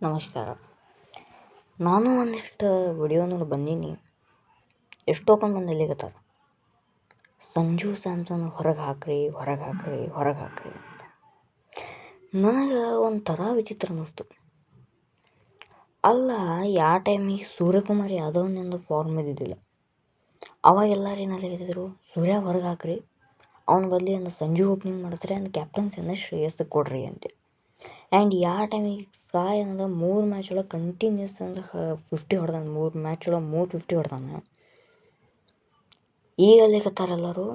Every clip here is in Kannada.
ನಮಸ್ಕಾರ. ನಾನು ಒಂದಿಷ್ಟು ವಿಡಿಯೋ ನೋಡಿ ಬಂದೀನಿ. ಎಷ್ಟೊಂದು ಮಂದಿ ಎಲ್ಲಿಗತ್ತಾರ ಸಂಜು ಸ್ಯಾಮ್ಸನ್ ಹೊರಗೆ ಹಾಕ್ರಿ ಅಂತ. ನನಗೆ ಒಂಥರ ವಿಚಿತ್ರ ಅನ್ನಿಸ್ತು. ಅಲ್ಲ, ಯಾವ ಟೈಮಿಗೆ ಸೂರ್ಯಕುಮಾರ್ ಯಾದವ್ನಿಂದು ಫಾರ್ಮ್ ಇದ್ದಿದ್ದಿಲ್ಲ. ಅವಾಗ ಎಲ್ಲರೂ ಏನೆಲ್ಲಿದ್ರು, ಸೂರ್ಯ ಹೊರಗೆ ಹಾಕ್ರಿ, ಅವನ ಬದಲಿ ಸಂಜು ಓಪನಿಂಗ್ ಮಾಡಿದ್ರೆ ಕ್ಯಾಪ್ಟನ್ಸಿಯನ್ನು ಶ್ರೇಯಸ್ಸಿಗೆ ಕೊಡ್ರಿ ಅಂತ. ಆ್ಯಂಡ್ ಯಾವ ಟೈಮಿಗೆ ಸಾಯ್ ಅನ್ನೋದು 3 ಮ್ಯಾಚ್ ಒಳಗೆ ಕಂಟಿನ್ಯೂಸ್ ಅಂದ್ರೆ 50 ಹೊಡೆದಾನ. 3 ಮ್ಯಾಚ್ ಒಳಗೆ 3 50 ಹೊಡೆದಾನ. ಈಗ ಅಲ್ಲಿಗತ್ತಾರೆಲ್ಲರೂ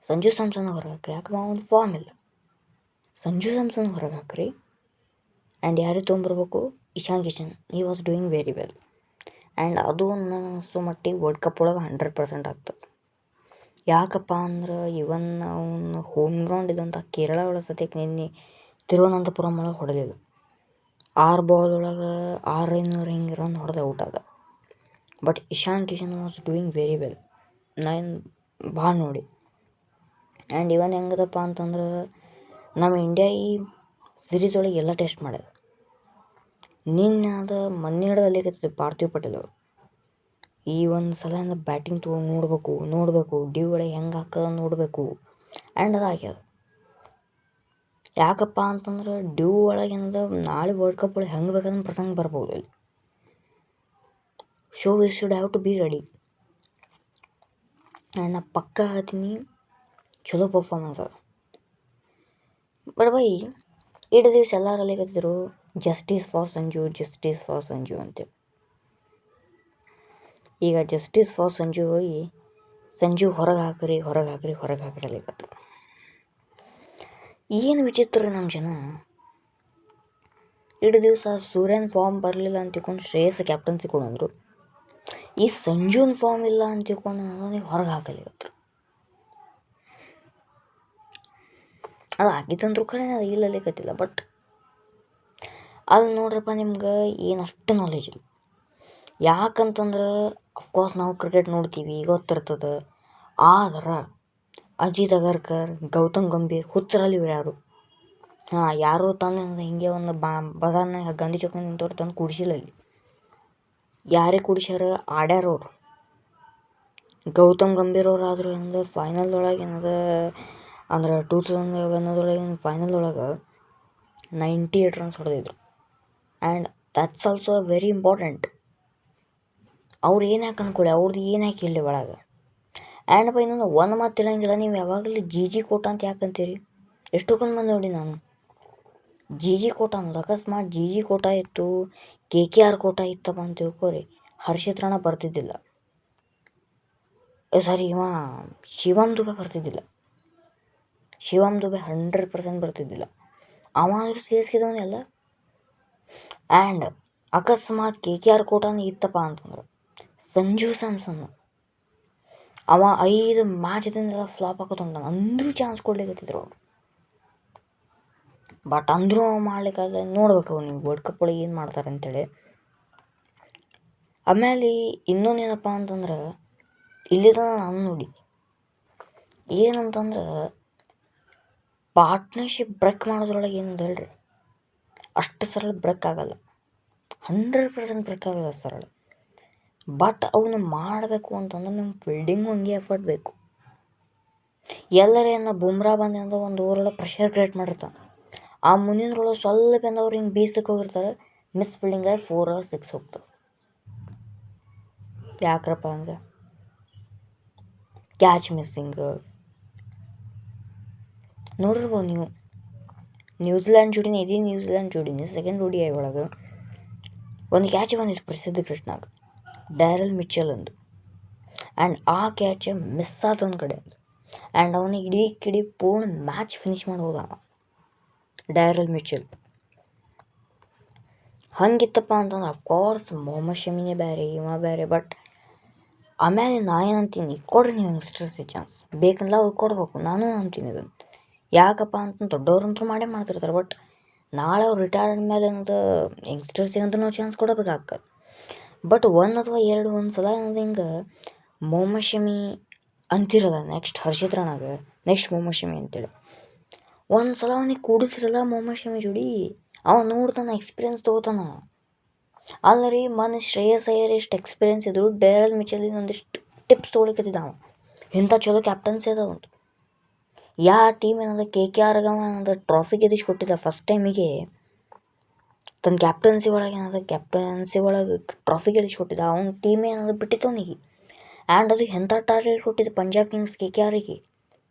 ಸಂಜು ಸ್ಯಾಮ್ಸನ್ ಹೊರಗೆ ಹಾಕ್ರಿ, ಯಾಕಂದ್ರೆ ಅವನ ಫಾರ್ಮ್ ಇಲ್ಲ. ಸಂಜು ಸ್ಯಾಮ್ಸನ್ ಹೊರಗೆ ಹಾಕ್ರಿ ಆ್ಯಂಡ್ ಯಾರಿಗೆ ತೊಗೊಂಬರ್ಬೇಕು, Ishan Kishan. He was doing very well. And ಅದು ನನಗೆ ಅನಿಸೋ ಮಟ್ಟಿಗೆ ವರ್ಲ್ಡ್ ಕಪ್ ಒಳಗೆ 100% ಆಗ್ತದೆ. ಯಾಕಪ್ಪ ಅಂದ್ರೆ ಇವನ್ ಅವನು ಹೋಮ್ ಗ್ರೌಂಡ್ ಇದ್ದಂಥ ಕೇರಳ ಒಳಗೆ ಸದ್ಯಕ್ಕೆ ನಿನ್ನೆ ತಿರುವನಂತಪುರಂ ಒಳಗೆ ಹೊಡೆದಿಲ್ಲ. 6 ಬಾಲ್ ಒಳಗೆ 600 ಹಿಂಗೆ ರನ್ ಹೊಡೆದ ಔಟ್ ಆದ. But Ishan Kishan was doing very well. ನಾನು ಭಾಳ ನೋಡಿ. ಆ್ಯಂಡ್ ಇವನ್ ಹೆಂಗದಪ್ಪ ಅಂತಂದ್ರೆ ನಮ್ಮ ಇಂಡಿಯಾ ಈ ಸಿರೀಸ್ ಒಳಗೆ ಎಲ್ಲ ಟೆಸ್ಟ್ ಮಾಡ್ಯದ. ನಿನ್ನೆ ಅದು ಮೊನ್ನೆ ಹಿಡಿದಲ್ಲಿಕತ್ತಿದ್ದೆ ಪಾರ್ಥಿವ್ ಪಟೇಲ್ ಅವರು. ಈ ಒಂದು ಸಲ ಬ್ಯಾಟಿಂಗ್ ತೊಗೊಂಡು ನೋಡಬೇಕು ಡ್ಯೂ ಒಳಗೆ ಹೆಂಗೆ ಹಾಕೋದು ನೋಡಬೇಕು. ಆ್ಯಂಡ್ ಅದು ಆಗ್ಯದ. ಯಾಕಪ್ಪ ಅಂತಂದ್ರೆ ಡ್ಯೂ ಒಳಗೆ ಏನದ, ನಾಳೆ ವರ್ಲ್ಡ್ ಕಪ್ ಒಳಗೆ ಹೆಂಗೆ ಬೇಕಾದ್ರೆ ಪ್ರಸಂಗ ಬರ್ಬೋದು ಅಲ್ಲಿ. So we should have to be ready. And ನಾ ಪಕ್ಕ ಹೇಳ್ತೀನಿ, ಚಲೋ ಪರ್ಫಾರ್ಮೆನ್ಸ್ ಅದ. ಬಟ್ ಬೈ ಇಡೀ ದಿವಸ ಎಲ್ಲರೂ ಅಲ್ಲಿಗತ್ತಿದ್ರು ಜಸ್ಟಿಸ್ ಫಾರ್ ಸಂಜು ಅಂತೇಳಿ. ಈಗ ಜಸ್ಟಿಸ್ ಫಾರ್ ಸಂಜು ಹೋಗಿ ಸಂಜು ಹೊರಗೆ ಹಾಕ್ರಿ ಅಲ್ಲಿಗತ್ತರು. ಏನು ವಿಚಿತ್ರ ನಮ್ಮ ಜನ. ಇಡೀ ದಿವಸ ಸೂರ್ಯನ ಫಾರ್ಮ್ ಬರಲಿಲ್ಲ ಅಂತ ತಿಳ್ಕೊಂಡು ಶ್ರೇಯಸ್ ಕ್ಯಾಪ್ಟನ್ಸಿ ಕೊಡಂದ್ರು. ಈ ಸಂಜುನ ಫಾರ್ಮ್ ಇಲ್ಲ ಅಂತ ತಿಳ್ಕೊಂಡು ನನಗೆ ಹೊರಗೆ ಹಾಕಲಿಗತ್ತರು. ಅದು ಆಗಿತ್ತಂದ್ರೂ ಕಡೆ ಅದು ಇಲ್ಲಲಿಕತ್ತಿಲ್ಲ. ಬಟ್ ಅಲ್ಲಿ ನೋಡ್ರಪ್ಪ, ನಿಮ್ಗೆ ಏನಷ್ಟು ನಾಲೆಜ್ ಇಲ್ಲ. ಯಾಕಂತಂದ್ರೆ ಅಫ್ಕೋರ್ಸ್ ನಾವು ಕ್ರಿಕೆಟ್ ನೋಡ್ತೀವಿ, ಗೊತ್ತಿರ್ತದೆ. ಆದ್ರೆ ಅಜಿತ್ ಅಗರ್ಕರ್, ಗೌತಮ್ ಗಂಭೀರ್ ಹುಚ್ಚರಲ್ಲಿ ಇವ್ರು ಯಾರು? ಯಾರು ತಂದು ಹಿಂಗೆ ಒಂದು ಬಜಾರ್ನಾಗ ಗಾಂಧಿ ಚೌಕ ನಿಂತವ್ರು ತಂದು ಕುಡಿಸಿಲ್ಲ ಅಲ್ಲಿ. ಯಾರೇ ಕುಡಿಸ್ಯಾರ, ಆಡ್ಯಾರವ್ರು. ಗೌತಮ್ ಗಂಭೀರ್ ಅವ್ರು ಆದರೂ ಏನಂದ್ರೆ ಫೈನಲ್ದೊಳಗೆ ಏನದ ಅಂದ್ರೆ 2011 ಫೈನಲ್ ಒಳಗೆ 98 ರನ್ಸ್ ಹೊಡೆದಿದ್ರು. And that's also very important. ಅವ್ರು ಏನು ಯಾಕೆ ಅನ್ಕೊಳ್ಳಿ, ಅವ್ರದ್ದು ಏನು ಯಾಕೆ ಇಲ್ಲಿ ಒಳಗೆ. ಆ್ಯಂಡ್ ಬೈ ಇನ್ನೊಂದು ಒಂದು ಮಾತು ತಿಳಂಗಿಲ್ಲ, ನೀವು ಯಾವಾಗಲೂ ಜಿ ಕೋಟ ಅಂತ ಯಾಕೆ ಅಂತೀರಿ? ಎಷ್ಟೊಂದು ಮಂದಿ ನೋಡಿ ನಾನು ಜಿ ಕೋಟ ಅನ್ನೋದು. ಅಕಸ್ಮಾತ್ ಜಿ ಕೋಟ ಇತ್ತು, KKR ಕೋಟ ಇತ್ತಪ್ಪ ಅಂತ ತಿಳ್ಕೊರಿ, ಹರ್ಷಿತ್ ರಾಣಾ ಬರ್ತಿದ್ದಿಲ್ಲ. ಶಿವಮ್ ದುಬೆ ಬರ್ತಿದ್ದಿಲ್ಲ. ಶಿವಮ್ ದುಬೆ 100% ಬರ್ತಿದ್ದಿಲ್ಲ. ಅವ ಆದರೂ ಸೇರಿಸ್ಕಿದವನೇ ಅಲ್ಲ. ಆ್ಯಂಡ್ ಅಕಸ್ಮಾತ್ KKR ಕೋಟನೇ ಇತ್ತಪ್ಪ ಅಂತಂದ್ರೆ ಸಂಜು ಸ್ಯಾಮ್ಸನ್ ಅವ 5 ಮ್ಯಾಚ್ದಿಂದ ಫ್ಲಾಪ್ ಹಾಕೋತೊಂಡ ಅಂದರೂ ಚಾನ್ಸ್ ಕೊಡ್ಲಿಕ್ಕತ್ತಿದ್ರು ಅವ್ರು. ಬಟ್ ಅಂದರೂ ಮಾಡ್ಲಿಕ್ಕಾಗಲ್ಲ. ನೋಡ್ಬೇಕು ನೀವು ವರ್ಲ್ಡ್ ಕಪ್ ಒಳಗೆ ಏನು ಮಾಡ್ತಾರೆ ಅಂತೇಳಿ. ಆಮೇಲೆ ಇನ್ನೊಂದು ಏನಪ್ಪ ಅಂತಂದ್ರೆ ಇಲ್ಲಿದ ನಾನು ನೋಡಿ ಏನಂತಂದ್ರೆ ಪಾರ್ಟ್ನರ್ಶಿಪ್ ಬ್ರೇಕ್ ಮಾಡೋದ್ರೊಳಗೆ ಏನದಲ್ರಿ, ಅಷ್ಟು ಸರಳ ಬ್ರೇಕ್ ಆಗಲ್ಲ. 100% ಬ್ರೇಕ್ ಆಗಲ್ಲ ಸರಳ. ಬಟ್ ಅವನ್ನ ಮಾಡಬೇಕು ಅಂತಂದ್ರೆ ನಿಮ್ಮ ಫೀಲ್ಡಿಂಗು ಹಂಗೆ ಎಫರ್ಟ್ ಬೇಕು. ಎಲ್ಲರೇನ ಬುಮ್ರಾ ಬಂದು ಒಂದು ಓವರೊಳಗೆ ಪ್ರೆಷರ್ ಕ್ರಿಯೇಟ್ ಮಾಡಿರ್ತಾನೆ. ಆ ಮುಂದಿನೊಳಗೆ ಸ್ವಲ್ಪ ಅವ್ರು ಹಿಂಗೆ ಬೀಸ್ಲಿಕ್ಕೆ ಹೋಗಿರ್ತಾರೆ, ಮಿಸ್ ಫೀಲ್ಡಿಂಗ್ ಆಗಿ 4 or 6 ಹೋಗ್ತದೆ. ಯಾಕ್ರಪ್ಪ ಹಂಗೆ? ಕ್ಯಾಚ್ ಮಿಸ್ಸಿಂಗ್ ನೋಡಿರ್ಬೋದು ನೀವು. ನ್ಯೂಜಿಲ್ಯಾಂಡ್ ಜೋಡಿನೇ ಸೆಕೆಂಡ್ ODI ಒಳಗೆ ಒಂದು ಕ್ಯಾಚ್ ಬಂದಿತ್ತು ಪ್ರಸಿದ್ಧ ಕೃಷ್ಣಾಗ, ಡ್ಯಾರೆಲ್ ಮಿಚೆಲ್ ಅಂದು. ಆ್ಯಂಡ್ ಆ ಕ್ಯಾಚ್ ಮಿಸ್ ಆದ ಒಂದು ಕಡೆ ಅಂದು. ಆ್ಯಂಡ್ ಅವನಿಗೆ ಇಡೀ ಪೂರ್ಣ ಮ್ಯಾಚ್ ಫಿನಿಶ್ ಮಾಡಿ ಹೋದ ಡ್ಯಾರೆಲ್ ಮಿಚೆಲ್. ಹಂಗಿತ್ತಪ್ಪ ಅಂತಂದ್ರೆ ಅಫ್ಕೋರ್ಸ್ ಮೊಹಮ್ಮದ್ ಶಮಿನೇ ಬೇರೆ, ಇವ ಬೇರೆ. ಬಟ್ ಆಮೇಲೆ ನಾ ಏನಂತೀನಿ, ಕೊಡ್ರಿ ನೀವು ಯಂಗ್ಸ್ಟರ್ಸಿಗೆ ಚಾನ್ಸ್. ಬೇಕಂದ್ರೆ ಅವ್ರು ಕೊಡ್ಬೇಕು. ನಾನು ಅಂತೀನಿ ಅದನ್ನು. ಯಾಕಪ್ಪ ಅಂತಂದ್ರೆ ದೊಡ್ಡವ್ರಂತೂ ಮಾಡೇ ಮಾಡ್ತಿರ್ತಾರೆ. ಬಟ್ ನಾಳೆ ಅವ್ರು ರಿಟೈರ್ಡ್ ಆದಮೇಲೆ ಏನದು ಯಂಗ್ಸ್ಟರ್ಸಿಗಂತೂ ನಾವು ಚಾನ್ಸ್ ಕೊಡಬೇಕಾಗ್ತದೆ. ಬಟ್ 1 ಅಥವಾ 2 ಒಂದು ಸಲ ಏನದು ಹಿಂಗೆ ಮೊಹಮ್ಮದ್ ಶಮಿ ಅಂತಿರಲ್ಲ, ನೆಕ್ಸ್ಟ್ ಹರ್ಷಿತ್ ರಾಣಾಗ ನೆಕ್ಸ್ಟ್ ಮೊಹಮ್ಮದ್ ಶಮಿ ಅಂತೇಳಿ ಒಂದು ಸಲ ಅವನಿಗೆ ಕೂಡಿಸಿರಲ್ಲ ಮೊಹಮ್ಮದ್ ಶಮಿ ಜೋಡಿ, ಅವ ನೋಡ್ತಾನೆ, ಎಕ್ಸ್ಪೀರಿಯನ್ಸ್ ತೊಗೋತಾನ. ಅಲ್ಲ ರೀ, ಶ್ರೇಯಸ್ ಅಯ್ಯರ್ ಎಷ್ಟು ಎಕ್ಸ್ಪೀರಿಯನ್ಸ್ ಇದ್ರು ಡೇರಲ್ ಮಿಚೆಲಿನ್ ಒಂದಿಷ್ಟು ಟಿಪ್ಸ್ ತೊಗೊಳಿಕತ್ತಿದ್ದ ಅವ. ಇಂಥ ಚಲೋ ಕ್ಯಾಪ್ಟನ್ಸಿ ಅದ ಒಂದು. ಯಾವ ಟೀಮ್ ಏನದ KKRಗೆ ಏನದ ಟ್ರಾಫಿ ಗೆದಿಸ್ಕೊಟ್ಟಿದ್ದ ಫಸ್ಟ್ ಟೈಮಿಗೆ. ತನ್ನ ಕ್ಯಾಪ್ಟನ್ಸಿ ಒಳಗೆ ಟ್ರಾಫಿ ಗೆಲ್ಲಿಸ್ಕೊಟ್ಟಿದ್ದ. ಅವ್ನ ಟೀಮ್ ಏನದ ಬಿಟ್ಟಿತ್ತು ಅವನಿಗೆ. ಆ್ಯಂಡ್ ಅದು ಎಂಥ ಟಾರ್ಗೆಟ್ ಕೊಟ್ಟಿದ್ದು ಪಂಜಾಬ್ ಕಿಂಗ್ಸ್ KKRಗೆ.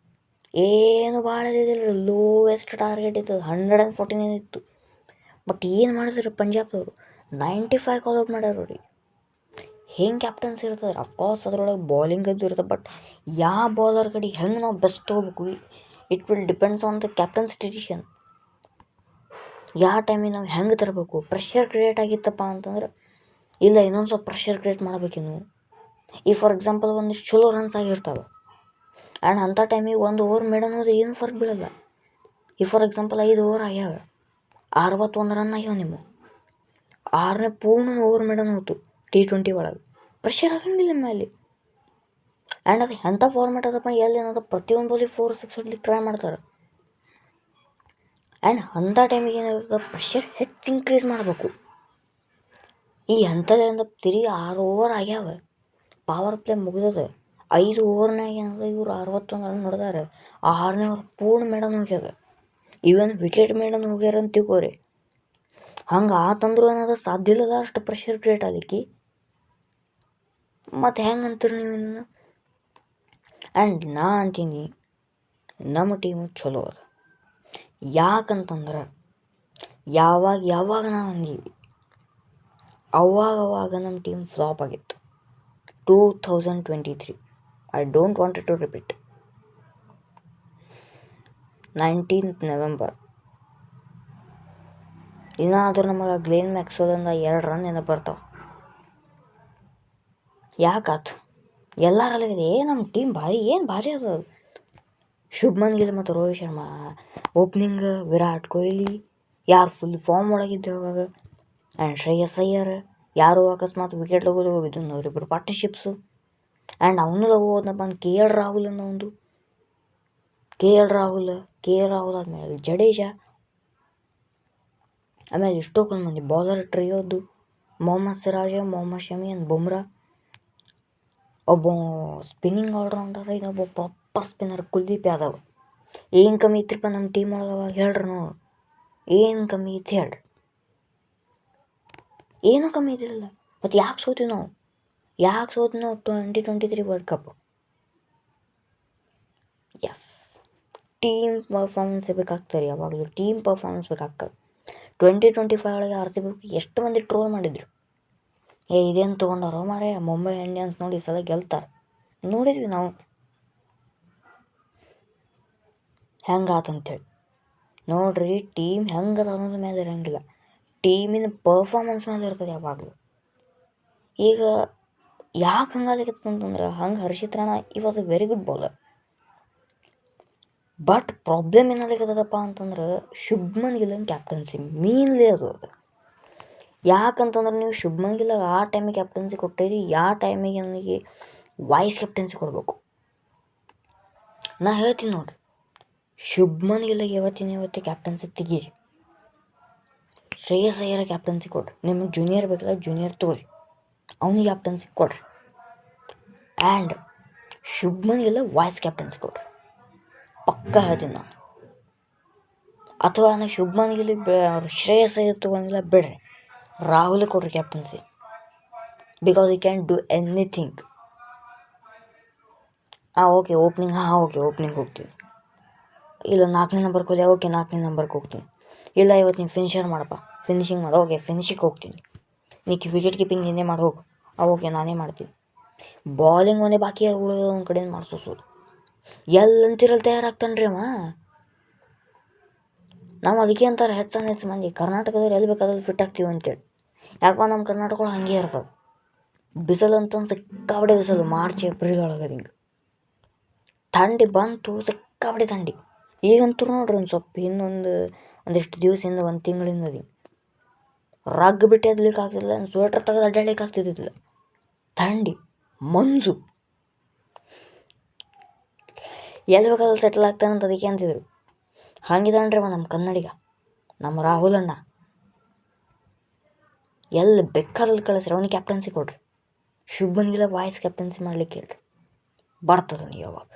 ಏನು ಭಾಳ ಇದ್ದಿಲ್ಲ, ಲೋವೆಸ್ಟ್ ಟಾರ್ಗೆಟ್ ಇತ್ತು, 149 ಇತ್ತು. ಬಟ್ ಏನು ಮಾಡಿದ್ರು ಪಂಜಾಬ್ದವರು 95 ಕಾಲ್ಔಟ್ ಮಾಡ್ಯಾರ ಅವ್ರಿಗೆ. ಹೆಂಗೆ ಕ್ಯಾಪ್ಟನ್ಸಿ ಇರ್ತದೆ. ಅಫ್ಕೋರ್ಸ್ ಅದ್ರೊಳಗೆ ಬಾಲಿಂಗ್ ಅದು ಇರ್ತದೆ. ಬಟ್ ಯಾವ ಬಾಲರ್ ಕಡೆ ಹೆಂಗೆ ನಾವು ಬೆಸ್ಟ್ ತೊಗೋಬೇಕು, it will depends on the captain's decision. ಯಾವ ಟೈಮಿಗೆ ನಾವು ಹೆಂಗೆ ತರಬೇಕು. ಪ್ರೆಷರ್ ಕ್ರಿಯೇಟ್ ಆಗಿತ್ತಪ್ಪ ಅಂತಂದ್ರೆ ಇಲ್ಲ ಇನ್ನೊಂದು ಸ್ವಲ್ಪ ಪ್ರೆಷರ್ ಕ್ರಿಯೇಟ್ ಮಾಡಬೇಕಿನ್ನು. ಈ ಫಾರ್ ಎಕ್ಸಾಂಪಲ್ ಒಂದಿಷ್ಟು ಚಲೋ ರನ್ಸ್ ಆಗಿರ್ತಾವೆ ಆ್ಯಂಡ್ ಅಂಥ ಟೈಮಿಗೆ ಒಂದು ಓವರ್ ಮೇಡ್ ಅನ್ನೋದು ಏನು ಫರ್ಕ್ ಬೀಳಲ್ಲ. ಈ ಫಾರ್ ಎಕ್ಸಾಂಪಲ್ 5 ಓವರ್ ಆಗ್ಯಾವ, 61 ರನ್ ಆಗ್ಯಾವ. ನಿಮ್ಮ 6ನೇ ಪೂರ್ಣ ಓವರ್ ಮೇಡನ್ ಹೋಯ್ತು T20 ಒಳಗೆ. ಪ್ರೆಷರ್ ಆಗಂಗಿಲ್ಲ ಮೇಲೆ. ಆ್ಯಂಡ್ ಅದು ಎಂಥ ಫಾರ್ಮೆಟ್ ಅದಪ್ಪ, ಎಲ್ಲಿ ಏನದ ಪ್ರತಿಯೊಂದು ಬಾಲಿ 4-6 ಹೊಡ್ಲಿಕ್ಕೆ ಟ್ರೈ ಮಾಡ್ತಾರೆ. ಆ್ಯಂಡ್ ಅಂಥ ಟೈಮಿಗೆ ಏನಿರ್ತದೆ, ಪ್ರೆಷರ್ ಹೆಚ್ಚು ಇನ್ಕ್ರೀಸ್ ಮಾಡಬೇಕು. ಈ ಅಂಥದ್ದೇನು ತಿರುಗಿ 6 ಓವರ್ ಆಗ್ಯಾವ, ಪವರ್ ಪ್ಲೇ ಮುಗಿದದ. 5 ಓವರ್ನಾಗ ಏನದ ಇವ್ರು 61 ರನ್ ಹೊಡೆದಾರೆ. 6ನೇ ಓವರ್ ಪೂರ್ಣ ಮೇಡನ್ ಹೋಗ್ಯದ. ಇವನ್ ವಿಕೆಟ್ ಮೇಡನ್ ಹೋಗ್ಯಾರ ಅಂತ ತಿಳ್ಕೋರಿ. ಹಂಗೆ ಆತಂದ್ರೂ ಏನದ ಸಾಧ್ಯ ಇಲ್ಲದ ಅಷ್ಟು ಪ್ರೆಷರ್ ಕ್ರಿಯೇಟ್ ಆಗಲಿಕ್ಕೆ. ಮತ್ತು ಹೆಂಗೆ ಅಂತೀರಿ ನೀವು ಇನ್ನು? ಆ್ಯಂಡ್ ನಾ ಅಂತೀನಿ ನಮ್ಮ ಟೀಮು ಚಲೋ ಅದ. ಯಾಕಂತಂದ್ರೆ ಯಾವಾಗ ನಾವು ಅಂದೀವಿ ಅವಾಗ ನಮ್ಮ ಟೀಮ್ ಫ್ಲಾಪ್ ಆಗಿತ್ತು. 2023 I don't want to repeat. 19th November ಇನ್ನಾದರೂ ನಮಗೆ ಗ್ಲೇನ್ ಮ್ಯಾಕ್ಸ್ವೆಲಿಂದ 2 ರನ್ ಏನೋ ಬರ್ತಾವೆ. ಯಾಕಾತು ಎಲ್ಲರಲ್ಲಿ ನಮ್ಮ ಟೀಮ್ ಭಾರಿ ಅದ. ಶುಭ್ಮನ್ ಗಿಲ್ ಮತ್ತು ರೋಹಿತ್ ಶರ್ಮಾ ಓಪ್ನಿಂಗ್, ವಿರಾಟ್ ಕೊಹ್ಲಿ ಯಾರು ಫುಲ್ ಫಾರ್ಮ್ ಒಳಗಿದ್ರು ಅವಾಗ, ಆ್ಯಂಡ್ ಶ್ರೇಯಸ್ ಅಯ್ಯರ್ ಯಾರು ಅಕಸ್ಮಾತ್ ವಿಕೆಟ್ ಲಗೋದು ಹೋಗಿದ್ದು ಅವರಿಬ್ಬರು ಪಾರ್ಟ್ನರ್ಶಿಪ್ಸು. ಆ್ಯಂಡ್ ಅವನು ಲಗು ಹೋದ್ನಪ್ಪ ಅಂದ್ KL ರಾಹುಲ್ ಅನ್ನೋ ಒಂದು KL ರಾಹುಲ್ ಆದಮೇಲೆ ಜಡೇಜಾ, ಆಮೇಲೆ ಇಷ್ಟೊಂದು ಮಂದಿ ಬಾಲರ್ ಟ್ರಿಯೋದು ಮೊಹಮ್ಮದ್ ಸಿರಾಜ್, ಮೊಹಮ್ಮದ್ ಶಮಿ ಅಂಡ್ ಬುಮ್ರಾ. ಒಬ್ಬ ಸ್ಪಿನ್ನಿಂಗ್ ಆಲ್ರೌಂಡರ್, ಇನ್ನೊಬ್ಬ ಪ್ರಾಪರ್ ಸ್ಪಿನ್ನರ್ ಕುಲ್ದೀಪ್ ಯಾದವ್. ಏನು ಕಮ್ಮಿ ಇತ್ತಪ್ಪ ನಮ್ಮ ಟೀಮ್ ಒಳಗೆ ಅವಾಗ ಹೇಳ್ರಿ ನೋಡು. ಏನು ಕಮ್ಮಿ ಇತ್ತು ಹೇಳ್ರಿ? ಏನೂ ಕಮ್ಮಿ ಇದ್ದಿಲ್ಲ. ಮತ್ತು ಯಾಕೆ ಸೋತೀವಿ ನಾವು 2023 world cup? Yes, team performance ಬೇಕಾಗ್ತಾರೆ. ಯಾವಾಗಲೂ ಟೀಮ್ ಪರ್ಫಾರ್ಮೆನ್ಸ್ ಬೇಕಾಗ್ತದೆ. 2025 ಒಳಗೆ RCB ಎಷ್ಟು ಮಂದಿ ಟ್ರೋಲ್ ಮಾಡಿದ್ರು, ಇದೇನು ತೊಗೊಂಡಾರೋ ಮಾರೇ ಮುಂಬೈ ಇಂಡಿಯನ್ಸ್ ನೋಡಿ ಈ ಸಲ ಗೆಲ್ತಾರೆ. ನೋಡಿದ್ವಿ ನಾವು ಹೆಂಗಾತಂತೇಳಿ. ನೋಡ್ರಿ, ಟೀಮ್ ಹೆಂಗದ ಅನ್ನೋದ್ರ ಮೇಲೆ ಇರೋಂಗಿಲ್ಲ, ಟೀಮಿನ ಪರ್ಫಾರ್ಮೆನ್ಸ್ ಮೇಲೆ ಇರ್ತದೆ ಯಾವಾಗಲೂ. ಈಗ ಯಾಕೆ ಹಂಗಾಗತ್ತಂತಂದ್ರೆ Harshit Rana he was a very good bowler. But problem ಏನಾಗತ್ತದಪ್ಪ ಅಂತಂದ್ರೆ ಶುಭ್ಮನ್ ಗಿಲ್ ಕ್ಯಾಪ್ಟನ್ಸಿ ಮೀನ್ಲೇ ಅದು. ಯಾಕಂತಂದ್ರೆ ನೀವು ಶುಭ್ಮನ್ ಗಿಲ್ ಆ ಟೈಮಿಗೆ ಕ್ಯಾಪ್ಟನ್ಸಿ ಕೊಟ್ಟಿರಿ, ಯಾವ ಟೈಮಿಗೆ ನನಗೆ ವೈಸ್ ಕ್ಯಾಪ್ಟನ್ಸಿ ಕೊಡಬೇಕು. ನಾ ಹೇಳ್ತೀನಿ ನೋಡ್ರಿ, ಶುಭ್ಮನ್ ಗಿಲ್ ಇವತ್ತು ಕ್ಯಾಪ್ಟನ್ಸಿ ತೆಗೀರಿ, ಶ್ರೇಯಸ್ ಅಯ್ಯರ್ ಕ್ಯಾಪ್ಟನ್ಸಿ ಕೊಡ್ರಿ. ನಿಮಗೆ ಜೂನಿಯರ್ ಬೇಕಲ್ಲ, ಜೂನಿಯರ್ ತಗೋರಿ, ಅವನಿಗೆ ಕ್ಯಾಪ್ಟನ್ಸಿ ಕೊಡ್ರಿ. And Shubman Gill vice captaincy ಕೊಡ್ರಿ, ಪಕ್ಕ ಹೇಳ್ತೀನಿ ನಾನು. ಅಥವಾ ನಾ ಶುಭ್ಮನ್ ಗಿಲ್ ಶ್ರೇಯಸ್ ಅಯ್ಯರ್ ತೊಗೊಂಡಿಲ್ಲ ಬಿಡ್ರಿ, ರಾಹುಲ್ ಕೊಡ್ರಿ ಕ್ಯಾಪ್ಟನ್ಸಿ. ಬಿಕಾಸ್ ಈ can do anything. Okay opening ಹೋಗ್ತೀವಿ. ಇಲ್ಲ 4ನೇ ನಂಬರ್ ಕೊಹ್ಲಿ, ಓಕೆ 4ನೇ ನಂಬರ್ಗೆ ಹೋಗ್ತೀನಿ. ಇಲ್ಲ ಇವತ್ತು ನೀವು ಫಿನಿಷರ್ ಮಾಡಪ್ಪ, ಫಿನಿಷಿಂಗ್ ಮಾಡು, ಓಕೆ ಫಿನಿಷಿಂಗ್ ಹೋಗ್ತೀನಿ. ನೀನು ವಿಕೆಟ್ ಕೀಪಿಂಗ್ ನೀನೇ ಮಾಡಿ ಹೋಗು, ಓಕೆ ನಾನೇ ಮಾಡ್ತೀನಿ. ಬಾಲಿಂಗ್ ಒಂದೇ ಬಾಕಿ ಉಳಿದ ಒಂದು ಕಡೆಯಿಂದ ಮಾಡಿಸೋದು. ಎಲ್ಲಂತಿರಲ್ಲಿ ತಯಾರಾಗ್ತಾನೆ ರೀ ಅವ. ನಾವು ಅದಕ್ಕೆ ಅಂತಾರೆ ಹೆಚ್ಚು ಮಂದಿ ಕರ್ನಾಟಕದವ್ರು ಎಲ್ಲಿ ಬೇಕಾದ್ರೂ ಫಿಟ್ ಆಗ್ತೀವಿ ಅಂತೇಳಿ. ಯಾಕಪ್ಪ ನಮ್ಮ ಕರ್ನಾಟಕಗಳು ಹಾಗೆ ಇರ್ತದೆ. ಬಿಸಿಲು ಅಂತಂದು ಸಿಕ್ಕಾಬಡೆ ಬಿಸಿಲು, ಮಾರ್ಚ್ ಏಪ್ರಿಲ್ ಒಳಗೆ ಹಿಂಗೆ ಥಂಡಿ ಬಂತು, ಸಿಕ್ಕಾಬಡೆ ಥಂಡಿ. ಈಗಂತೂ ನೋಡ್ರಿ ಒಂದು ಸ್ವಲ್ಪ ಒಂದಿಷ್ಟು ದಿವಸದಿಂದ 1 ತಿಂಗಳಿಂದ ರಗ್ ಬಿಟ್ಟು ಎದ್ಲಿಕ್ಕೆ ಆಗ್ತಿಲ್ಲ, ಸ್ವೆಟ್ರ್ ತೆಗೆದು ಅಡ್ಡಾಡ್ಲಿಕ್ಕೆ ಆಗ್ತಿದ್ದಿಲ್ಲ. ಥಂಡಿ, ಮಂಜು, ಎಲ್ಲಿ ಬೇಕಾದ್ರೂ ಸೆಟಲ್ ಆಗ್ತಾನಂತ ಅದಕ್ಕೆ ಅಂತಿದ್ರು. ಹಂಗಿದಾನ್ರಿ ನಮ್ಮ ಕನ್ನಡಿಗ, ನಮ್ಮ ರಾಹುಲ್ ಅಣ್ಣ. ಎಲ್ಲಿ ಬೇಕಾದಲ್ಲಿ ಕಳಿಸ್ರಿ, ಅವ್ನಿಗೆ ಕ್ಯಾಪ್ಟನ್ಸಿ ಕೊಡ್ರಿ. ಶುಭ್ಮನ್ ಗಿಲ್ ವಾಯ್ಸ್ ಕ್ಯಾಪ್ಟನ್ಸಿ ಮಾಡ್ಲಿಕ್ಕೆ ಹೇಳ್ರಿ, ಬರ್ತದೆ. ನೀವು ಯಾವಾಗ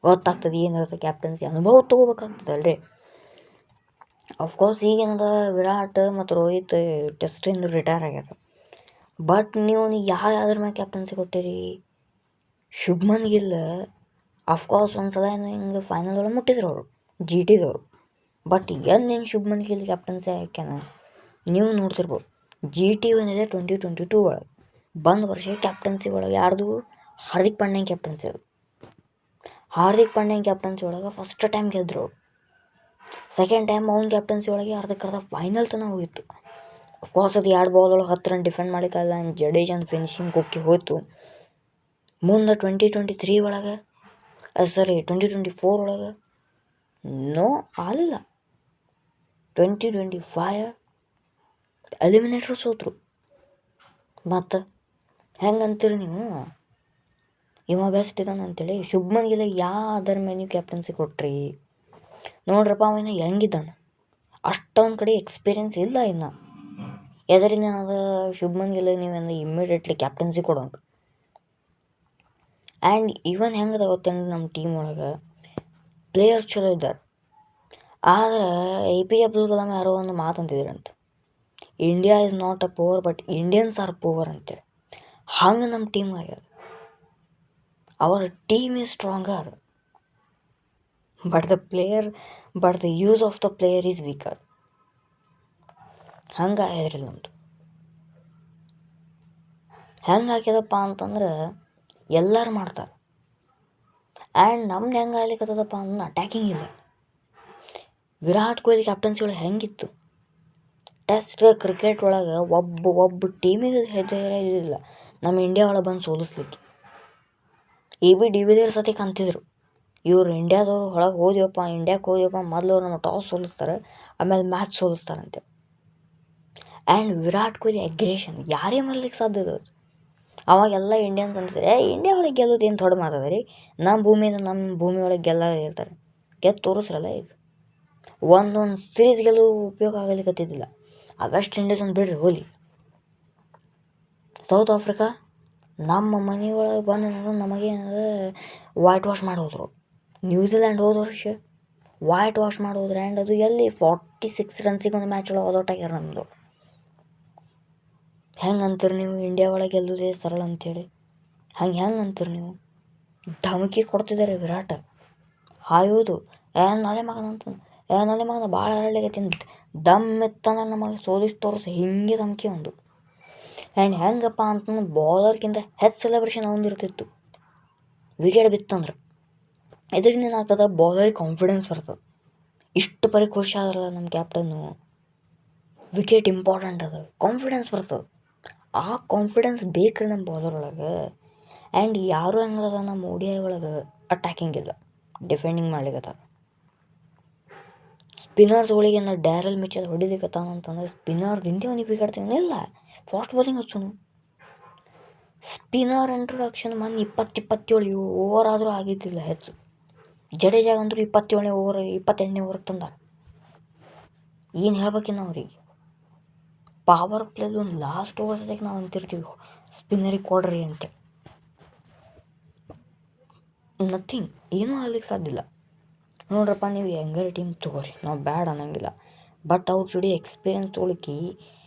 ಗೊತ್ತಾಗ್ತದೆ ಏನಿರುತ್ತೆ ಕ್ಯಾಪ್ಟನ್ಸಿ ಅನುಭವ ತೊಗೋಬೇಕಾಗ್ತದೆ ಅಲ್ರಿ. ಅಫ್ಕೋರ್ಸ್ ಈಗೇನದ ವಿರಾಟ್ ಮತ್ತು ರೋಹಿತ್ ಟೆಸ್ಟಿಂದ ರಿಟೈರ್ ಆಗ್ಯಾರ. ಬಟ್ ನೀವು ಯಾವ್ದ್ರ ಮೇಲೆ ಕ್ಯಾಪ್ಟನ್ಸಿ ಕೊಟ್ಟಿರಿ? ಶುಭ್ಮನ್ ಗಿಲ್ ಅಫ್ಕೋರ್ಸ್ ಒಂದು ಸಲ ಹಿಂಗೆ ಫೈನಲ್ ಒಳಗೆ ಮುಟ್ಟಿದ್ರು ಅವರು GTದವರು. ಬಟ್ ಏನು ಶುಭ್ಮನ್ ಗಿಲ್ ಕ್ಯಾಪ್ಟನ್ಸಿ ಹಾಕ್ಯಾನ ನೀವು ನೋಡ್ತಿರ್ಬೋದು. GT ಏನಿದೆ 2022 ಒಳಗೆ ಬಂದ ವರ್ಷ ಕ್ಯಾಪ್ಟನ್ಸಿ ಒಳಗೆ ಯಾರ್ದು? ಹಾರ್ದಿಕ್ ಪಾಂಡ್ಯನ್ ಕ್ಯಾಪ್ಟನ್ಸಿ. ಅದು ಹಾರ್ದಿಕ್ ಪಾಂಡ್ಯನ್ ಕ್ಯಾಪ್ಟನ್ಸಿ ಒಳಗೆ ಫಸ್ಟ್ ಟೈಮ್ ಗೆದ್ರು. ಸೆಕೆಂಡ್ ಟೈಮ್ ಅವ್ನ ಕ್ಯಾಪ್ಟನ್ಸಿ ಒಳಗೆ ಅರ್ಧಕ್ಕರ್ಧ ಫೈನಲ್ ತನಕ ಹೋಗಿತ್ತು. ಅಫ್ಕೋರ್ಸ್ ಅದು 2 ಬಾಲ್ ಒಳಗೆ 10 ರನ್ ಡಿಫೆಂಡ್ ಮಾಡಿಕಲ್ಲ, ಜಡೇಜನ್ ಫಿನಿಶಿಂಗ್ ಹೋಗಿ ಹೋಯ್ತು. ಮುಂದೆ 2023 ಒಳಗೆ 2024 ಒಳಗೆ ನೋ ಆಗಲಿಲ್ಲ. 2025 ಎಲಿಮಿನೇಟರ್ ಸೋತ್ರು. ಮತ್ತು ಹೆಂಗಂತೀರಿ ನೀವು ಇವ ಬೆಸ್ಟ್ ಇದಾನೆ ಅಂತೇಳಿ? ಶುಭ್ಮನ್ ಗಿಲ್ ಯಾವ್ದರ ಮೇಲೆ ನೀವು ಕ್ಯಾಪ್ಟನ್ಸಿ ಕೊಟ್ರಿ? ನೋಡ್ರಪ್ಪ, ಅವನ ಹೆಂಗಿದ್ದಾನೆ, ಅಷ್ಟೊಂದು ಕಡೆ ಎಕ್ಸ್ಪೀರಿಯೆನ್ಸ್ ಇಲ್ಲ ಇನ್ನು. ಎದರಿಂದ ಏನದ ಶುಭ್ಮನ್ ಗಿಲ್ ನೀವೇನು ಇಮ್ಮಿಡಿಯೇಟ್ಲಿ ಕ್ಯಾಪ್ಟನ್ಸಿ ಕೊಡೋಂಗೆ. ಆ್ಯಂಡ್ ಇವನ್ ಹೆಂಗದ ಗೊತ್ತೇನು, ನಮ್ಮ ಟೀಮ್ ಒಳಗೆ ಪ್ಲೇಯರ್ಸ್ ಚಲೋ ಇದ್ದಾರೆ. ಆದರೆ APJ ಅಬ್ದುಲ್ ಕಲಾಂ ಯಾರೋ ಒಂದು ಮಾತಂತಿದ್ರಂತೆ, India is not a power but Indians are power ಅಂತೇಳಿ. ಹಂಗೆ ನಮ್ಮ ಟೀಮ್ ಆಗ್ಯದ. Our team is stronger but the use of the player is weaker. ಹಂಗೆ ಆಗ್ಯದ್ರಿ ನಮ್ಮದು. ಹೆಂಗೆ ಆಗ್ಯದಪ್ಪ ಅಂತಂದ್ರೆ ಎಲ್ಲರೂ ಮಾಡ್ತಾರೆ. ಆ್ಯಂಡ್ ನಮ್ದು ಹೆಂಗೆ ಆಗ್ಲಿಕ್ಕತ್ತದಪ್ಪ ಅಂದ್ರೆ ಅಟ್ಯಾಕಿಂಗ್ ಇಲ್ಲ. ವಿರಾಟ್ ಕೊಹ್ಲಿ ಕ್ಯಾಪ್ಟನ್ಸಿ ಒಳಗೆ ಹೆಂಗಿತ್ತು? ಟೆಸ್ಟ್ ಕ್ರಿಕೆಟ್ ಒಳಗೆ ಒಬ್ಬ ಟೀಮಿಗೆ ಹೆದರಿಲ್ಲ ನಮ್ಮ ಇಂಡಿಯಾ ಒಳಗೆ ಬಂದು ಸೋಲಿಸ್ಲಿಕ್ಕೆ. AB ಡಿವಿಲಿಯರ್ಸ್ ಸತಿ ಅಂತಿದ್ರು, ಇವ್ರು ಇಂಡಿಯಾದವ್ರು ಹೊಳಗೆ ಇಂಡಿಯಾಕ್ಕೆ ಹೋದ್ಯಪ್ಪ ಮೊದಲು ಅವ್ರು ನಮ್ಮ ಟಾಸ್ ಸೋಲಿಸ್ತಾರೆ, ಆಮೇಲೆ match ಸೋಲಿಸ್ತಾರಂತೆ. And Virat Kohli aggression ಯಾರೇ ಮಾಡ್ಲಿಕ್ಕೆ ಸಾಧ್ಯ ಅದು. ಅವಾಗೆಲ್ಲ ಇಂಡಿಯನ್ಸ್ ಅಂತಿದ್ರೆ ಇಂಡಿಯಾ ಒಳಗೆ ಗೆಲ್ಲೋದು ಏನು ದೊಡ್ಡ ಮಾತದ ರೀ, ನಮ್ಮ ಭೂಮಿ ಒಳಗೆ ಗೆಲ್ಲ ಇರ್ತಾರೆ, ಗೆದ್ದು ತೋರಿಸ್ರಲ್ಲ. ಈಗ ಒಂದೊಂದು ಸೀರೀಸ್ ಗೆಲ್ಲೋ ಉಪಯೋಗ ಆಗಲಿಕ್ಕತ್ತಿದ್ದಿಲ್ಲ. ಆ ವೆಸ್ಟ್ ಇಂಡೀಸ್ ಒಂದು ಬಿಡ್ರಿ ಹೋಲಿ, ಸೌತ್ ಆಫ್ರಿಕಾ ನಮ್ಮ ಮನೆ ಒಳಗೆ ಬಂದು ನಮಗೇನದ ವೈಟ್ ವಾಶ್ ಮಾಡಿ ಹೋದ್ರು. ನ್ಯೂಜಿಲ್ಯಾಂಡ್ ಹೋದ ವರ್ಷ ವೈಟ್ ವಾಶ್ ಮಾಡೋದ್ರೆ, ಆ್ಯಂಡ್ ಅದು ಎಲ್ಲಿ 46 ರನ್ಸಿಗೆ ಒಂದು ಮ್ಯಾಚ್ ಒಳಗೆ ಔಟ್ ಆಗ್ಯಾರ ನಮ್ಮದು. ಹೆಂಗೆ ಅಂತೀರಿ ನೀವು ಇಂಡಿಯಾ ಒಳಗೆ ಗೆಲ್ಲೋದೇ ಸರಳ ಅಂಥೇಳಿ? ಹೆಂಗೆ ಅಂತೀರಿ ನೀವು? ಧಮಕಿ ಕೊಡ್ತಿದ್ದಾರೆ ವಿರಾಟ್, ಹಾಯೋದು ನಾಳೆ ಮಗನ ಭಾಳ ಹರಳಿಗತ್ತೀನಿ, ದಮ್ ಇತ್ತಂದ್ರೆ ನಮಗೆ ಸೋಲಿಸಿ ತೋರಿಸಿ, ಹಿಂಗೆ ಧಮಕಿ ಒಂದು. ಆ್ಯಂಡ್ ಹೆಂಗಪ್ಪ ಅಂತಂದ್ರೆ ಬಾಲರ್ಗಿಂತ ಹೆಚ್ಚು ಸೆಲೆಬ್ರೇಷನ್ ಇರ್ತಿತ್ತು ವಿಕೆಟ್ ಬಿತ್ತಂದ್ರೆ. ಇದರಿಂದ ಏನಾಗ್ತದೆ, ಬಾಲರಿಗೆ ಕಾನ್ಫಿಡೆನ್ಸ್ ಬರ್ತದೆ. ಇಷ್ಟು ಪರಿ ಖುಷಿ ಆದ್ರಲ್ಲ ನಮ್ಮ ಕ್ಯಾಪ್ಟನ್ನು, ವಿಕೆಟ್ ಇಂಪಾರ್ಟೆಂಟ್ ಅದ, ಕಾನ್ಫಿಡೆನ್ಸ್ ಬರ್ತದೆ. ಆ ಕಾನ್ಫಿಡೆನ್ಸ್ ಬೇಕ್ರಿ ನಮ್ಮ ಬಾಲರ್ ಒಳಗೆ. ಆ್ಯಂಡ್ ಯಾರು ಹೆಂಗದ ನಮ್ಮ ODI ಒಳಗೆ ಅಟ್ಯಾಕಿಂಗ್ ಇಲ್ಲ, ಡಿಫೆಂಡಿಂಗ್ ಮಾಡ್ಲಿಕ್ಕತ್ತಾರ. ಸ್ಪಿನ್ನರ್ಸ್ಗಳಿಗೆ ಡ್ಯಾರಲ್ ಮಿಚೆಲ್ ಹೊಡಿಲಿಕ್ಕತ್ತಾನಂತಂದ್ರೆ ಸ್ಪಿನ್ನರ್ದಿಂದ ಅವನಿಗೆ ವಿಕೆಟ್ ಇಲ್ಲ, ಫಾಸ್ಟ್ ಬಾಲಿಂಗ್ ಹಚ್ಚೋನು. ಸ್ಪಿನ್ನರ್ ಇಂಟ್ರೊಡಕ್ಷನ್ ಮೊನ್ನೆ 27 ಓವರ್ ಆದರೂ ಆಗಿದ್ದಿಲ್ಲ ಹೆಚ್ಚು. ಜಡೇಜಾಗ ಅಂದರೂ 28ನೇ ಓವರ್ಗೆ ತಂದಾರ. ಏನು ಹೇಳ್ಬೇಕಿನ್ನ ಅವ್ರಿಗೆ? ಪವರ್ ಪ್ಲೇಲಿ ಒಂದು ಲಾಸ್ಟ್ ಓವರ್ ಸದ್ಯಕ್ಕೆ ನಾವು ಅಂತಿರ್ತೀವಿ ಸ್ಪಿನ್ನರಿಗೆ ಕೊಡ್ರಿ ಅಂತ. ನಥಿಂಗ್, ಏನೂ ಆಗ್ಲಿಕ್ಕೆ ಸಾಧ್ಯ ಇಲ್ಲ. ನೋಡ್ರಪ್ಪ, ನೀವು ಹೆಂಗಾರ ಟೀಮ್ ತೊಗೋರಿ, ನಾವು ಬ್ಯಾಡ್ ಅನ್ನೋಂಗಿಲ್ಲ. ಬಟ್ ಅವ್ರ ಜೋಡಿ ಎಕ್ಸ್ಪೀರಿಯನ್ಸ್ ತೊಗೊಳಿಕ್ಕೆ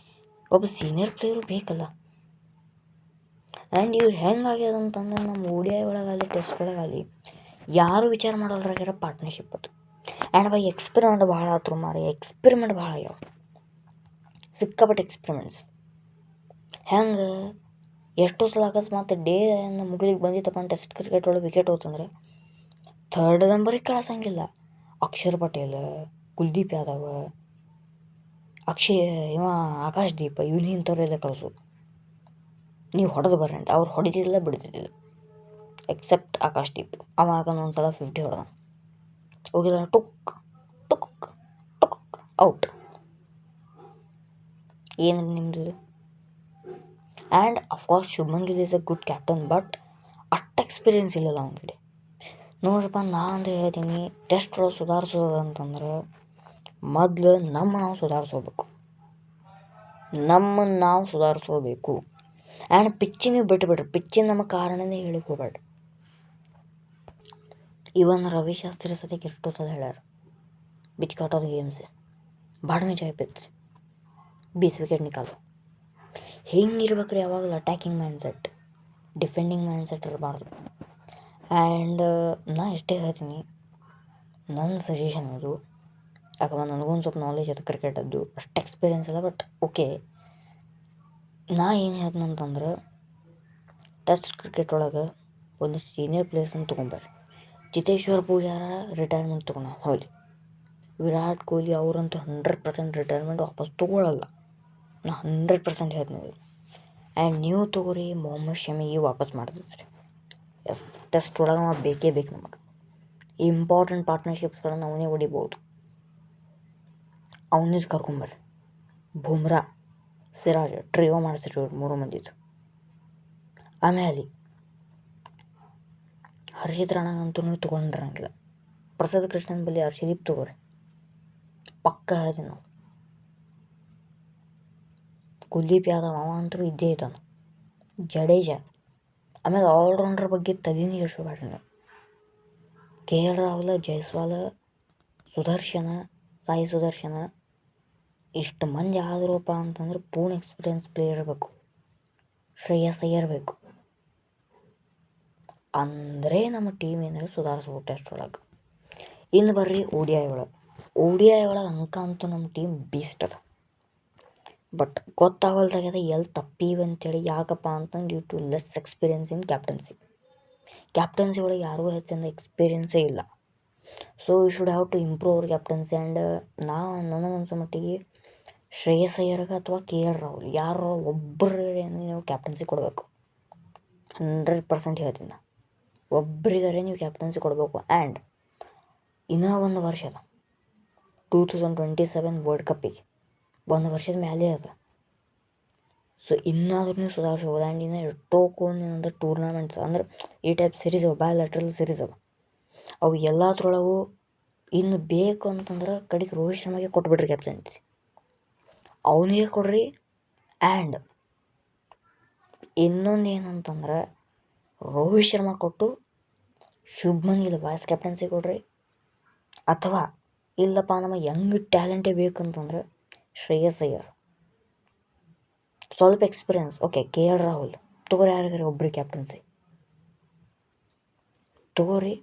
ಒಬ್ಬ ಸೀನಿಯರ್ ಪ್ಲೇಯರು ಬೇಕಲ್ಲ. ಆ್ಯಂಡ್ ಇವ್ರು ಹೆಂಗಾಗ್ಯದ ಅಂತಂದ್ರೆ ನಮ್ಮ ODI ಒಳಗಾಗಲಿ ಟೆಸ್ಟ್ ಒಳಗಾಗಲಿ ಯಾರು ವಿಚಾರ ಮಾಡೋಲ್ರಾಗ್ಯಾರ ಪಾರ್ಟ್ನರ್ಶಿಪ್ ಅದು. ಆ್ಯಂಡ್ ಅವಾಗ ಎಕ್ಸ್ಪೆರಿಮೆಂಟ್ ಭಾಳ ಆತ್ರು ಎಕ್ಸ್ಪೆರಿಮೆಂಟ್ ಭಾಳ ಆಗ್ಯಾವ, ಸಿಕ್ಕಾಪಟ್ಟೆ ಎಕ್ಸ್ಪೆರಿಮೆಂಟ್ಸ್. ಹೆಂಗೆ ಎಷ್ಟೋ ಸಲ ಅಕಸ್ಮಾತ್ ಡೇ ಮುಗಿಲಿಕ್ಕೆ ಬಂದಿತ್ತಪ್ಪ ಟೆಸ್ಟ್ ಕ್ರಿಕೆಟ್ ಒಳಗೆ ವಿಕೆಟ್ ಹೋತಂದ್ರೆ 3rd ನಂಬರಿಗೆ ಕಳ್ಸಂಗಿಲ್ಲ. ಅಕ್ಷರ್ ಪಟೇಲ್, ಕುಲ್ದೀಪ್ ಯಾದವ್, ಆಕಾಶ್ ದೀಪ ಇವನು ಇಂಥವ್ರೆಲ್ಲ ಕಳಿಸೋದು. ನೀವು ಹೊಡೆದು ಬರ್ರಿ ಅಂತ. ಅವ್ರು ಹೊಡಿತಿದ್ದಿಲ್ಲ ಬಿಡ್ತಿದ್ದಿಲ್ಲ, ಎಕ್ಸೆಪ್ಟ್ ಆಕಾಶ್ ದೀಪ್. ಅವಾಗ ಒಂದು ಸಲ 50 ಹೊಡೆದ, ಹೋಗಿಲ್ಲ, ಟುಕ್ ಟುಕ್ ಟುಕ್ ಔಟ್. ಏನು ನಿಮ್ಮದು? And of course Shubman Gill is a good captain, but ಅಷ್ಟು ಎಕ್ಸ್ಪೀರಿಯೆನ್ಸ್ ಇಲ್ಲಲ್ಲ ಅವನ ಕಡೆ. ನೋಡ್ರಪ್ಪ, ನಾನು ಹೇಳ್ತೀನಿ, ಟೆಸ್ಟ್ ಒಳಗೆ ಸುಧಾರಿಸೋದಂತಂದ್ರೆ ಮೊದಲು ನಾವು ಸುಧಾರಿಸ್ಕೋಬೇಕು. ನಮ್ಮನ್ನು ನಾವು ಸುಧಾರಿಸ್ಕೋಬೇಕು. ಆ್ಯಂಡ್ ಪಿಚ್ಚಿನ ಬಿಟ್ಬಿಡ್ರಿ, ಪಿಚ್ಚಿನ ನಮ್ಮ ಕಾರಣನೇ ಹೇಳಿಕ್ಕೆ ಹೋಗ್ಬೇಡ್ರಿ. ಇವನ್ ರವಿಶಾಸ್ತ್ರಿ ಸದ್ಯಕ್ಕೆ ಎಷ್ಟೋ ಸಲ ಹೇಳ್ಯಾರ, ಬಿಚ್ ಕಾಟೋದು ಗೇಮ್ಸ್ ಬಾಡ್ ಮೇ ಜಾಯ್ ಪಿಚ್ 20 ವಿಕೆಟ್ ನಿಕಾಲು. ಹಿಂಗಿರ್ಬೇಕ್ರಿ ಯಾವಾಗಲೂ ಅಟ್ಯಾಕಿಂಗ್ ಮೈಂಡ್ಸೆಟ್, ಡಿಫೆಂಡಿಂಗ್ ಮೈಂಡ್ಸೆಟ್ ಇರಬಾರ್ದು. ಆ್ಯಂಡ್ ನಾ ಎಷ್ಟೇ ಹೇಳ್ತೀನಿ, ನನ್ನ ಸಜೆಷನ್ ಅದು. ಯಾಕಂದ್ರೆ ನನಗೊಂದು ಸ್ವಲ್ಪ ನಾಲೆಜ್ ಅದು ಕ್ರಿಕೆಟದ್ದು, ಅಷ್ಟು ಎಕ್ಸ್ಪೀರಿಯೆನ್ಸ್ ಇಲ್ಲ. ಬಟ್ ಓಕೆ, ನಾ ಏನು ಹೇಳ್ತೀನಿ ಅಂತಂದ್ರೆ, ಟೆಸ್ಟ್ ಕ್ರಿಕೆಟ್ ಒಳಗೆ ಒಂದು ಸೀನಿಯರ್ ಪ್ಲೇಯರ್ಸನ್ನು ತೊಗೊಂಬರ್ರಿ. ಚೇತೇಶ್ವರ್ ಪೂಜಾರ ರಿಟೈರ್ಮೆಂಟ್ ತೊಗೊಂಡು ಹೋಗಲಿ, ವಿರಾಟ್ ಕೊಹ್ಲಿ ಅವರಂತೂ 100% ರಿಟೈರ್ಮೆಂಟ್ ವಾಪಸ್ ತೊಗೊಳ್ಳಲ್ಲ, ನಾ 100% ಹೇಳ್ತೀನಿ. ಆ್ಯಂಡ್ ನೀವು ತೊಗೋರಿ ಮೊಹಮ್ಮದ್ ಶಮಿಗೆ ವಾಪಸ್ ಮಾಡ್ತಿದ್ರಿ. ಎಸ್, ಟೆಸ್ಟ್ ಒಳಗೆ ನಾವು ಬೇಕೇ ಬೇಕು. ನಮಗೆ ಇಂಪಾರ್ಟೆಂಟ್ ಪಾರ್ಟ್ನರ್ಶಿಪ್ಸ್ಗಳನ್ನು ಅವನೇ ಹೊಡಿಬೋದು, ಅವನಿಗೆ ಕರ್ಕೊಂಬರ್ರಿ. ಬುಮ್ರಾ, ಸಿರಾಜ್, ಟ್ರಿಯೋ ಮಾಡಿಸ್ರಿ ಇವ್ರು 3 ಮಂದಿದು. ಆಮೇಲೆ ಹರ್ಷಿತ್ ರಾಣಾಗಂತೂ ನೀವು ತೊಗೊಂಡಿರಂಗಿಲ್ಲ. ಪ್ರಸಾದ್ ಕೃಷ್ಣನ್ ಬಳಿ ಹರ್ಷದೀಪ್ ತೊಗೋರಿ, ಪಕ್ಕ ಹೇಳ್ತೀನಿ ನಾವು. ಕುಲ್ದೀಪ್ ಯಾದವ್ ಅವ ಅಂತೂ ಇದ್ದೇ ಇದ್ದಾನೆ. ಜಡೇಜಾ, ಆಮೇಲೆ ಆಲ್ರೌಂಡರ್ ಬಗ್ಗೆ ತಲೆನೇ ಕೆಡಿಸ್ಕೋಬೇಡ್ರಿ ನೀವು. KL ರಾಹುಲ್, ಜೈಸ್ವಾಲ್, ಸುದರ್ಶನ, ಸಾಯಿ ಸುದರ್ಶನ, ಇಷ್ಟು ಮಂದಿ ಆದ್ರೂಪ ಅಂತಂದ್ರೆ ಪೂರ್ಣ ಎಕ್ಸ್ಪೀರಿಯನ್ಸ್ ಪ್ಲೇಯರ್ ಇರಬೇಕು. ಶ್ರೇಯಸ್ ಅಯ್ಯರ್ ಬೇಕು, ಅಂದರೆ ನಮ್ಮ ಟೀಮ್ ಏನಾದ್ರು ಸುಧಾರಿಸ್ಬೋದು ಟೆಸ್ಟ್ ಒಳಗೆ. ಇನ್ನು ಬರ್ರಿ ODI ಒಳಗೆ ಅಂತೂ ನಮ್ಮ ಟೀಮ್ ಬೀಸ್ಟ್ ಅದ. ಬಟ್ ಗೊತ್ತಾಗಲ್ದಾಗ್ಯದ ಎಲ್ಲಿ ತಪ್ಪೀವಿ ಅಂತೇಳಿ. ಯಾಕಪ್ಪ ಅಂತಂದು due to less experience in captaincy ಒಳಗೆ ಯಾರಿಗೂ ಹೆಚ್ಚಿನ ಎಕ್ಸ್ಪೀರಿಯನ್ಸೇ ಇಲ್ಲ. So you should have to improve ಅವ್ರ ಕ್ಯಾಪ್ಟನ್ಸಿ. ಆ್ಯಂಡ್ ನನಗನ್ಸೋ ಮಟ್ಟಿಗೆ ಶ್ರೇಯಸ್ ಅಯ್ಯರ್ಗೆ ಅಥವಾ KL ರಾಹುಲ್ ಯಾರೋ ಒಬ್ಬರಿಗೆ ನೀವು ಕ್ಯಾಪ್ಟನ್ಸಿ ಕೊಡಬೇಕು. 100% ಹೇಳ್ತೀನಿ, ಒಬ್ಬರಿಗಾರೆ ನೀವು ಕ್ಯಾಪ್ಟನ್ಸಿ ಕೊಡಬೇಕು. ಆ್ಯಂಡ್ ಇನ್ನೂ ಒಂದು ವರ್ಷ ಅದ, 2027 ವರ್ಲ್ಡ್ ಕಪ್ಪಿಗೆ 1 ವರ್ಷದ ಮೇಲೆ ಅದ. ಸೊ ಇನ್ನಾದ್ರೂ ನೀವು ಸುಧಾರಿಸ್ಬೋದು. ಆ್ಯಂಡ್ ಇನ್ನು ಎಷ್ಟೋ ಟೂರ್ನಮೆಂಟ್ಸ್ ಅಂದ್ರೆ ಈ ಟೈಪ್ ಸೀರೀಸ್ ಅವ, ಬಯೋಲ್ಯಾಟ್ರಲ್ ಸೀರೀಸ್ ಅವ. ಅವು ಎಲ್ಲದ್ರೊಳಗೂ ಇನ್ನು ಬೇಕು ಅಂತಂದ್ರೆ ಕಡೆಗೆ ರೋಹಿತ್ ಶರ್ಮಾಗೆ ಕೊಟ್ಬಿಡ್ರಿ ಕ್ಯಾಪ್ಟನ್ಸಿ, ಅವನಿಗೆ ಕೊಡ್ರಿ. ಆ್ಯಂಡ್ ಇನ್ನೊಂದು ಏನಂತಂದ್ರೆ, ರೋಹಿತ್ ಶರ್ಮಾ ಕೊಟ್ಟು ಶುಭ್ಮನ್ ಗಿಲ್ ವೈಸ್ ಕ್ಯಾಪ್ಟನ್ಸಿ ಕೊಡ್ರಿ. ಅಥವಾ ಇಲ್ಲಪ್ಪ ನಮಗೆ ಯಂಗ್ ಟ್ಯಾಲೆಂಟೇ ಬೇಕಂತಂದ್ರೆ ಶ್ರೇಯಸ್ ಅಯ್ಯರ್, ಸ್ವಲ್ಪ ಎಕ್ಸ್ಪೀರಿಯನ್ಸ್. ಓಕೆ, KL ರಾಹುಲ್ ತೊಗೋರಿ, ಯಾರಿಗಾರೆ ಒಬ್ಬರಿಗೆ ಕ್ಯಾಪ್ಟನ್ಸಿ ತೊಗೋರಿ.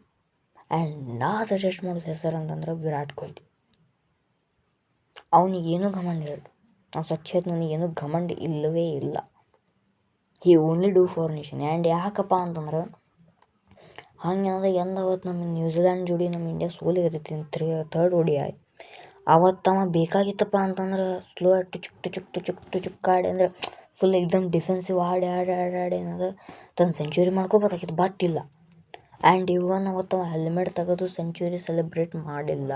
ಆ್ಯಂಡ್ ನಾ ಸಜೆಸ್ಟ್ ಮಾಡೋದು ಹೆಸರು ಅಂತಂದ್ರೆ ವಿರಾಟ್ ಕೊಹ್ಲಿ. ಅವನಿಗೇನು ಘಮಂಡ ಇಲ್ಲ, ನಾವು ಸ್ವಚ್ಛ ನನಗೇನು ಘಮಂಡ ಇಲ್ಲವೇ ಇಲ್ಲ. ಹಿ only do for nation. And ಯಾಕಪ್ಪ ಅಂತಂದ್ರೆ ಹಂಗೇನಾದ್ರೆ ಅವತ್ತು ನಮ್ಮ ನ್ಯೂಜಿಲ್ಯಾಂಡ್ ಜೋಡಿ ನಮ್ಮ ಇಂಡಿಯಾ ಸೋಲಿಗತ್ತೈತಿ 3rd ODI. ಅವತ್ತವ ಬೇಕಾಗಿತ್ತಪ್ಪ ಅಂತಂದ್ರೆ ಸ್ಲೋ ಟುಚುಕ್ ಆಡಿ ಅಂದ್ರೆ ಫುಲ್ ಎಕ್ದಮ್ ಡಿಫೆನ್ಸಿವ್ ಆಡಿ ಏನದ ತನ್ನ ಸೆಂಚುರಿ ಮಾಡ್ಕೋಬೋದಾಗಿತ್ತು. ಬಟ್ ಇಲ್ಲ. ಆ್ಯಂಡ್ ಅವತ್ತವ ಹೆಲ್ಮೆಟ್ ತೆಗೆದು ಸೆಂಚುರಿ ಸೆಲೆಬ್ರೇಟ್ ಮಾಡಿಲ್ಲ.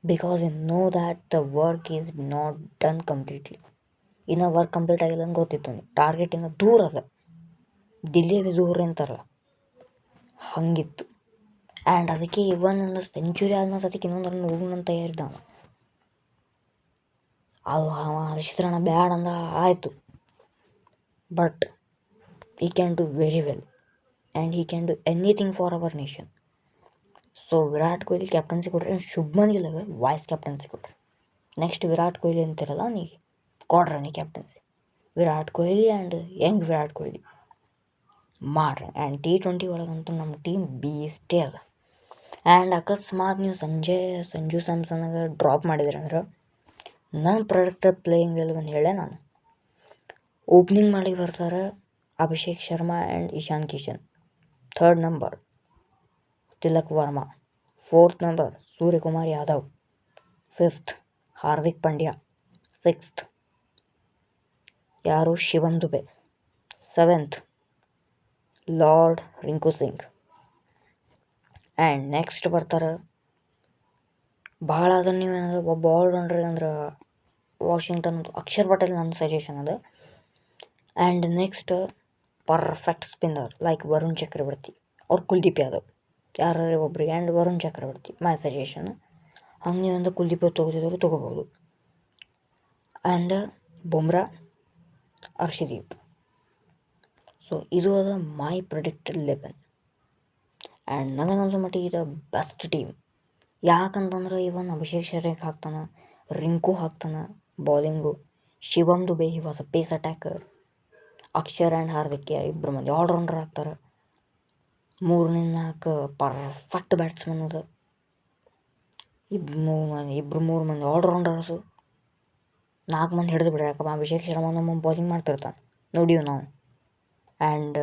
Because you know that the work is not done completely. ಇನ್ನೂ ವರ್ಕ್ ಕಂಪ್ಲೀಟ್ ಆಗಿಲ್ಲ ಅಂತ ಗೊತ್ತಿತ್ತು ಅವನಿಗೆ. ಟಾರ್ಗೆಟ್ ಇನ್ನೂ ದೂರ ಅದ, ಡಿಲೇ ದೂರ ಅಂತಾರಲ್ಲ ಹಂಗಿತ್ತು. ಆ್ಯಂಡ್ ಅದಕ್ಕೆ ಸೆಂಚುರಿ ಆದ್ಮೇಲೆ ಅದಕ್ಕೆ ಇನ್ನೊಂದು ರನ್ ಹೋಗೋಣಂತ ತಯಾರಿದ್ದ ಅದು. ಹರ್ಷಿತ್ ರಾಣಾ ಬ್ಯಾಡ್ ಅಂದ ಆಯಿತು. But he can do very well and he can do anything for our nation. So Virat Kohli captaincy ಕೊಡ್ರಿ, ಶುಭ್ಮನ್ ಗಿಲ್ ವೈಸ್ ಕ್ಯಾಪ್ಟನ್ಸಿ ಕೊಡ್ರಿ. ನೆಕ್ಸ್ಟ್ ವಿರಾಟ್ ಕೊಹ್ಲಿ ಅಂತಿರಲ್ಲ, ಅವನಿಗೆ ಕೊಡ್ರಿ ನೀ captaincy. Virat Kohli and young Virat Kohli ಮಾಡ್ರಿ. ಆ್ಯಂಡ್ T20 ಒಳಗಂತೂ ನಮ್ಮ ಟೀಮ್ ಬೀಸ್ಟೇ ಅದ. ಆ್ಯಂಡ್ ಅಕಸ್ಮಾತ್ ನೀವು ಸಂಜು ಸ್ಯಾಮ್ಸನ್ಗೆ ಡ್ರಾಪ್ ಮಾಡಿದ್ರಿ ಅಂದ್ರೆ ನನ್ನ ಪ್ರೊಡಕ್ಟರ್ ಪ್ಲೇಯಿಂಗ್ ಎಲೆವನ್ ಹೇಳೇ ನಾನು. ಓಪನಿಂಗ್ ಮಾಡಿ ಬರ್ತಾರೆ Abhishek Sharma and Ishan Kishan. 3rd number Tilak Varma. 4th number Suryakumar Yadav. 5th Hardik Pandya. 6th ಯಾರು Shivam Dube. 7th lord Rinku Singh. And next ಬರ್ತಾರೆ ಭಾಳ ಅದನ್ನು ನೀವೇನದ ಒಬ್ಬ ಆಲ್ರೌಂಡ್ರಿಗೆ ಅಂದ್ರೆ ವಾಷಿಂಗ್ಟನ್ ಅಕ್ಷರ್ ಪಟೇಲ್ ನನ್ನ ಸಜೆಷನ್ ಅದು. And next perfect spinner like Varun Chakravarthy ಅವ್ರ ಕುಲ್ದೀಪ್ ಯಾದವ್, ಯಾರು ಒಬ್ರಿಗೆ. And Varun Chakravarthy my suggestion. ಹಂಗೆ ಒಂದು ಕುಲ್ದೀಪ್ ತೊಗೋತಿದ್ರು ತೊಗೋಬೋದು. ಆ್ಯಂಡ್ ಬುಮ್ರಾ, ಹರ್ಷದೀಪ್. ಸೊ ಇದು ಅದ ಮೈ ಪ್ರಿಡಿಕ್ಟೆಡ್ 11. ಆ್ಯಂಡ್ ನನಗನ್ಸೋ ಮಟ್ಟಿಗೆ ಇದು ಬೆಸ್ಟ್ ಟೀಮ್. ಯಾಕಂತಂದ್ರೆ ಇವನ್ ಅಭಿಷೇಕ್ ಶರ್ಮಾ ಹಾಕ್ತಾನೆ, ರಿಂಕು ಹಾಕ್ತಾನೆ bowling, Shivam Dube he was a pace attacker, Axar and Hardik ಇಬ್ಬರು ಮಂದಿ ಆಲ್ರೌಂಡರ್ ಆಗ್ತಾರೆ. 3-4 ಪರ್ಫೆಕ್ಟ್ ಬ್ಯಾಟ್ಸ್ಮನ್ ಅದು. ಮೂರು ಮಂದಿ ಆಲ್ರೌಂಡರ್ಸು. 4 ಮಂದಿ ಹಿಡಿದು ಬಿಡ್ರಿ, ಯಾಕಪ್ಪ ಅಭಿಷೇಕ್ ಶರ್ಮಾ ನಮ್ಮ ಬೌಲಿಂಗ್ ಮಾಡ್ತಿರ್ತಾನೆ ನೋಡೀವಿ ನಾವು. And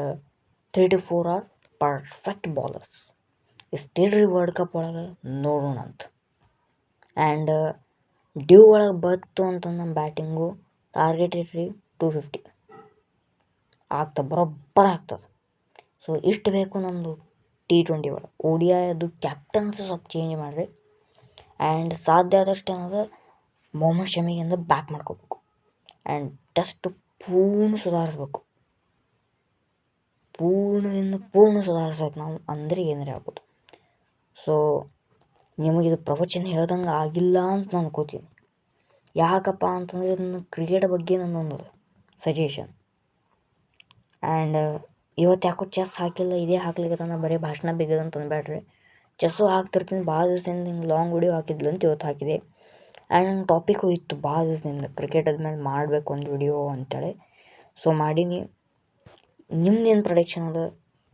3 to 4 are perfect bowlers. ಇಷ್ಟಿಲ್ರಿ ವರ್ಲ್ಡ್ ಕಪ್ ಒಳಗೆ ನೋಡೋಣ ಅಂತ. ಆ್ಯಂಡ್ ಡ್ಯೂ ಒಳಗೆ ಬತ್ತು ಅಂತ ನಮ್ಮ ಬ್ಯಾಟಿಂಗು ಟಾರ್ಗೆಟ್ ಇಟ್ರಿ 250 ಆಗ್ತದೆ, ಬರೋಬ್ಬರ ಆಗ್ತದೆ. ಸೊ ಇಷ್ಟು ಬೇಕು ನಮ್ಮದು T20 ಒಳಗೆ. ODI ಅದು ಕ್ಯಾಪ್ಟನ್ಸ್ ಸ್ವಲ್ಪ ಚೇಂಜ್ ಮಾಡಿರಿ. ಆ್ಯಂಡ್ ಸಾಧ್ಯ ಆದಷ್ಟು ಏನದ ಮೊಹಮ್ಮದ್ ಶಮಿಗಿಂದ ಬ್ಯಾಕ್ ಮಾಡ್ಕೋಬೇಕು. ಆ್ಯಂಡ್ ಟೆಸ್ಟ್ ಪೂರ್ಣ ಸುಧಾರಿಸ್ಬೇಕು, ಪೂರ್ಣ ಸುಧಾರಿಸ್ಬೇಕು ನಾವು, ಅಂದರೆ ಏನಾರ ಆಗ್ಬೋದು. ಸೊ ನಿಮಗಿದು ಪ್ರವಚನ ಹೇಳ್ದಂಗೆ ಆಗಿಲ್ಲ ಅಂತ ನಾನು ಅನ್ಕೋತೀನಿ. ಯಾಕಪ್ಪ ಅಂತಂದರೆ ನನ್ನ ಕ್ರಿಕೆಟ್ ಬಗ್ಗೆ ನನ್ನೊಂದು ಸಜೆಷನ್. ಆ್ಯಂಡ್ ಇವತ್ತು ಯಾಕೋ ಚೆಸ್ ಹಾಕಿಲ್ಲ, ಇದೇ ಹಾಕ್ಲಿಕ್ಕೆ ನಾನು ಬರೀ ಭಾಷಣ ಬೇಕದಂತ ಅಂದ್ಬೇಡ್ರಿ. ಚೆಸ್ಸು ಹಾಕ್ತಿರ್ತೀನಿ ಭಾಳ ದಿವಸದಿಂದ, ಹಿಂಗೆ ಲಾಂಗ್ ವಿಡಿಯೋ ಹಾಕಿದ್ಲಂತ ಇವತ್ತು ಹಾಕಿದೆ. ಆ್ಯಂಡ್ ನನ್ನ ಟಾಪಿಕ್ಕು ಇತ್ತು ಭಾಳ ದಿವಸದಿಂದ, ಕ್ರಿಕೆಟ್ ಆದ್ಮೇಲೆ ಮಾಡಬೇಕು ಒಂದು ವಿಡಿಯೋ ಅಂತೇಳಿ. ಸೊ ಮಾಡೀನಿ. ನಿಮ್ದೇನು ಪ್ರೊಡಿಕ್ಷನ್ ಅದ,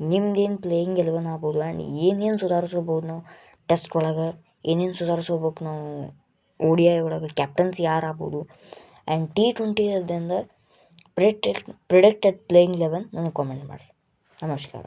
ನಿಮ್ದೇನು ಪ್ಲೇಯಿಂಗ್ 11 ಆಗ್ಬೋದು, ಆ್ಯಂಡ್ ಏನೇನು ಸುಧಾರಿಸ್ಕೋಬೋದು ನಾವು ಟೆಸ್ಟ್ ಒಳಗೆ, ಏನೇನು ಸುಧಾರಿಸ್ಕೋಬೇಕು ನಾವು ODI ಒಳಗೆ, ಕ್ಯಾಪ್ಟನ್ಸಿ ಯಾರು ಆಗ್ಬೋದು. ಆ್ಯಂಡ್ T20 ಅದರಿಂದ ಪ್ರಿಡಿಕ್ಟೆಡ್ ಪ್ಲೇಯಿಂಗ್ 11 ನನಗೆ ಕಾಮೆಂಟ್ ಮಾಡಿರಿ. ನಮಸ್ಕಾರ.